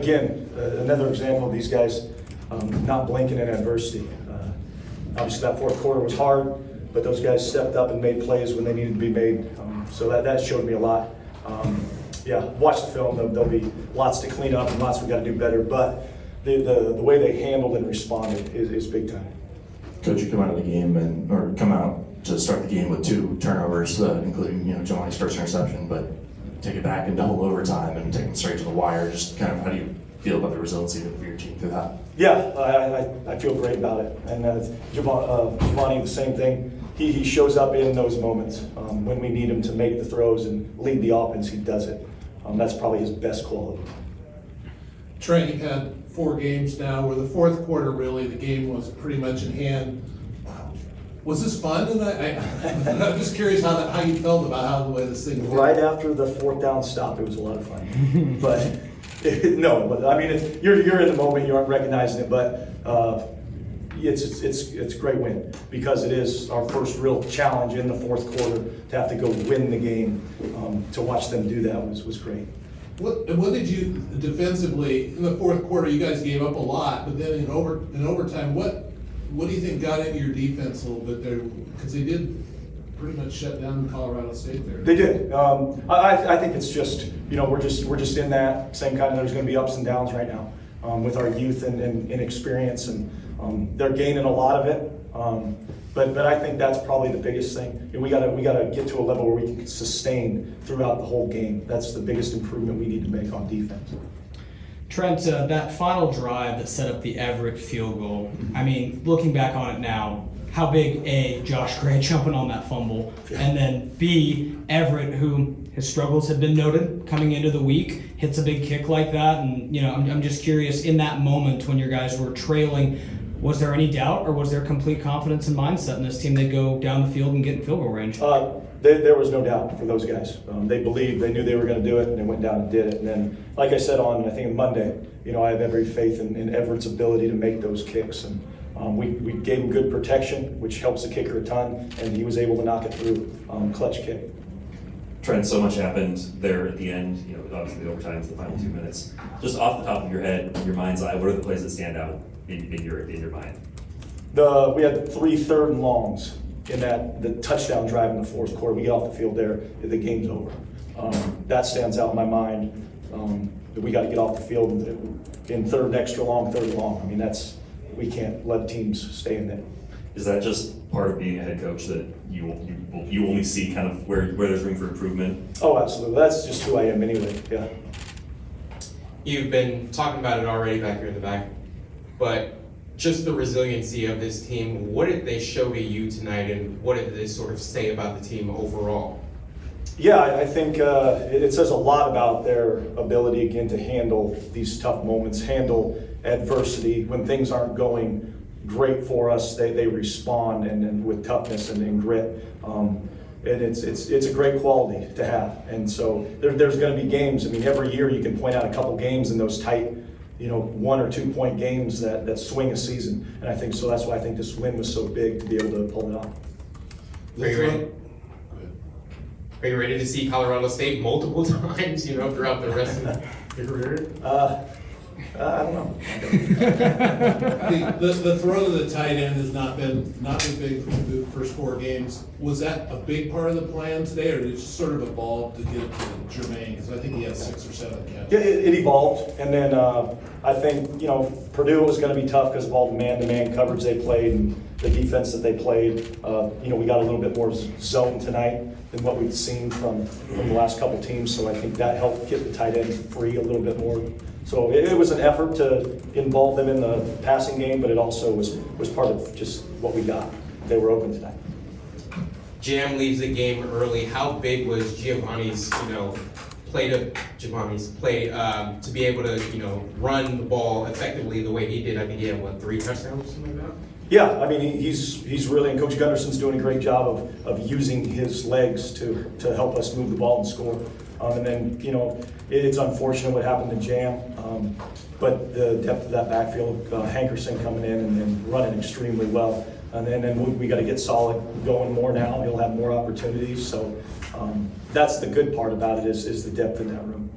again, another example of these guys not blinking in adversity. Obviously that fourth quarter was hard, but those guys stepped up and made plays when they needed to be made. So that showed me a lot. Yeah, watch the film. There'll be lots to clean up and lots we got to do better. But the way they handled and responded is big time. Coach, you come out of the game or come out to start the game with 2 turnovers, including Giovanni's first interception, but take it back in double overtime and take them straight to the wire. Just kind of how do you feel about the resiliency of your team through that? Yeah, I feel great about it. And Giovanni, the same thing. He shows up in those moments when we need him to make the throws and lead the offense. He does it. That's probably his best quality. Trent, you've had 4 games now where the fourth quarter, really, the game was pretty much in hand. Was this fun? And I'm just curious how you felt about the way this thing went. Right after the 4th down stop, it was a lot of fun. But no, I mean, you're in the moment, you aren't recognizing it, but it's a great win because it is our first real challenge in the fourth quarter to have to go win the game. To watch them do that was great. What did you defensively in the fourth quarter? You guys gave up a lot, but then in overtime, what do you think got into your defense a little bit there? Because they did pretty much shut down Colorado State there. They did. I think it's just we're just in that same kind of. There's going to be ups and downs right now with our youth and inexperience, and they're gaining a lot of it. But I think that's probably the biggest thing. We gotta get to a level where we can sustain throughout the whole game. That's the biggest improvement we need to make on defense. Trent, that final drive that set up the Everett field goal, I mean, looking back on it now, how big, A, Josh Gray jumping on that fumble, and then B, Everett, who his struggles had been noted coming into the week, hits a big kick like that. And, I'm just curious, in that moment when your guys were trailing, was there any doubt or was there complete confidence and mindset in this team they'd go down the field and get in field goal range? There was no doubt for those guys. They believed, they knew they were going to do it, and they went down and did it. And then, like I said I think Monday, I have every faith in Everett's ability to make those kicks. And we gave him good protection, which helps the kicker a ton, and he was able to knock it through. Clutch kick. Trent, so much happened there at the end, obviously the overtime is the final 2 minutes. Just off the top of your head, your mind's eye, what are the plays that stand out in your mind? We had 3 third and longs in the touchdown drive in the fourth quarter. We get off the field there, the game's over. That stands out in my mind. That we got to get off the field in third extra long, third and long. I mean, we can't let teams stay in there. Is that just part of being a head coach that you only see kind of where there's room for improvement? Oh, absolutely. That's just who I am anyway. Yeah. You've been talking about it already back here in the back, but just the resiliency of this team, what did they show to you tonight, and what did they sort of say about the team overall? Yeah, I think it says a lot about their ability, again, to handle these tough moments, handle adversity. When things aren't going great for us, they respond and with toughness and grit. And it's a great quality to have. And so there's going to be games. I mean, every year you can point out a couple games in those tight, 1 or 2 point games that swing a season. And I think so. That's why I think this win was so big to be able to pull it off. Are you ready to see Colorado State multiple times, throughout the rest of your career? I don't know. The throw to the tight end has not been big for the first 4 games. Was that a big part of the plan today, or did it just sort of evolve to get to Jermaine? Because I think he had 6 or 7 catches. Yeah, it evolved, and then I think Purdue was going to be tough because of all the man-to-man coverage they played and the defense that they played. We got a little bit more zone tonight than what we've seen from the last couple teams, so I think that helped get the tight ends free a little bit more. So it was an effort to involve them in the passing game, but it also was part of just what we got. They were open tonight. Jam leaves the game early. How big was Giovanni's, play to be able to, run the ball effectively the way he did? I think he had 3 touchdowns or something like that? Yeah, I mean he's really, and Coach Gunderson's doing a great job of using his legs to help us move the ball and score. And then it's unfortunate what happened to Jam, but the depth of that backfield, Hankerson coming in and then running extremely well. And then we got to get solid going more now. He'll have more opportunities. So that's the good part about it is the depth in that room.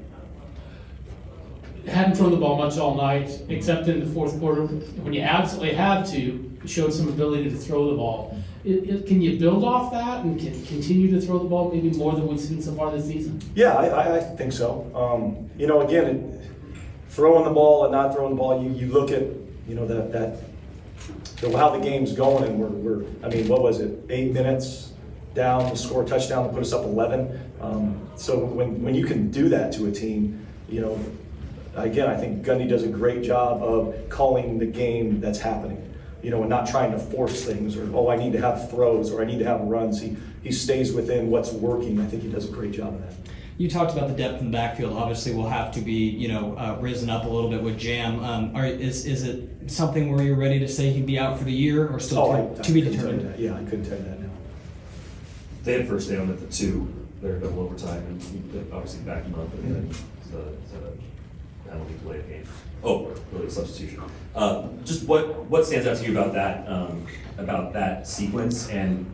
hadn't thrown the ball much all night, except in the fourth quarter, when you absolutely had to, you showed some ability to throw the ball. Can you build off that and continue to throw the ball maybe more than we've seen so far this season? Yeah, I think so. You know, again, throwing the ball and not throwing the ball, you look at, you know, how the game's going, and we're I mean, what was it, 8 minutes down to score a touchdown to put us up 11. So when you can do that to a team, you know, again, I think Gundy does a great job of calling the game that's happening, you know, and not trying to force things or, oh, I need to have throws or I need to have runs. He stays within what's working. I think he does a great job of that. You talked about the depth in the backfield. Obviously, will have to be, you know, risen up a little bit with Jam. Is it something where you're ready to say he'd be out for the year, or still to be couldn't tell you determined? that. Yeah, I couldn't tell you that now. They had first down at the 2, they're double overtime, and he obviously backed him up, and then the penalty delay of game. Oh, really, substitution. Just what stands out to you about that sequence, and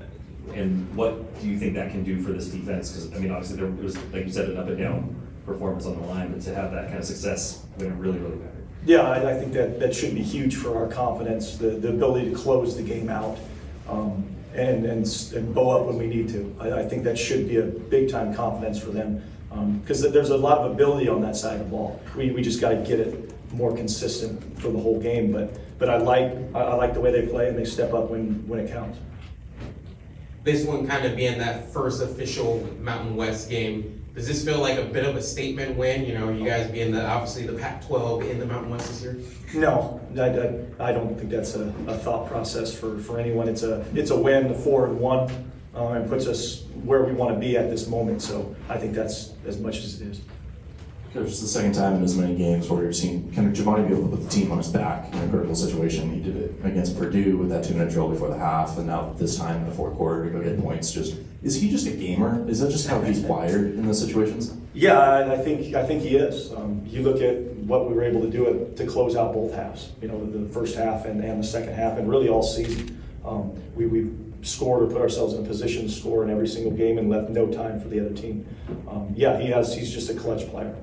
what do you think that can do for this defense? Because I mean, obviously there was, like you said, an up and down performance on the line, but to have that kind of success when it really mattered. Yeah, I think that should be huge for our confidence, the ability to close the game out, and bow up when we need to. I think that should be a big time confidence for them, because there's a lot of ability on that side of the ball. We just got to get it more consistent for the whole game. But I like the way they play, and they step up when it counts. This one kind of being that first official Mountain West game, does this feel like a bit of a statement win? You know, you guys being obviously the Pac-12 in the Mountain West this year? No, I don't think that's a thought process for anyone. It's a win, 4-1, and puts us where we want to be at this moment. So I think that's as much as it is. It's the second time in as many games where you've seen kind of Giovanni be able to put the team on his back in a critical situation. He did it against Purdue with that 2-minute drill before the half, and now this time in the fourth quarter to go get points. Is he just a gamer? Is that just how he's wired in those situations? Yeah, I think he is. You look at what we were able to do to close out both halves. You know, the first half and the second half, and really all season. We scored or put ourselves in a position to score in every single game and left no time for the other team. He's just a clutch player.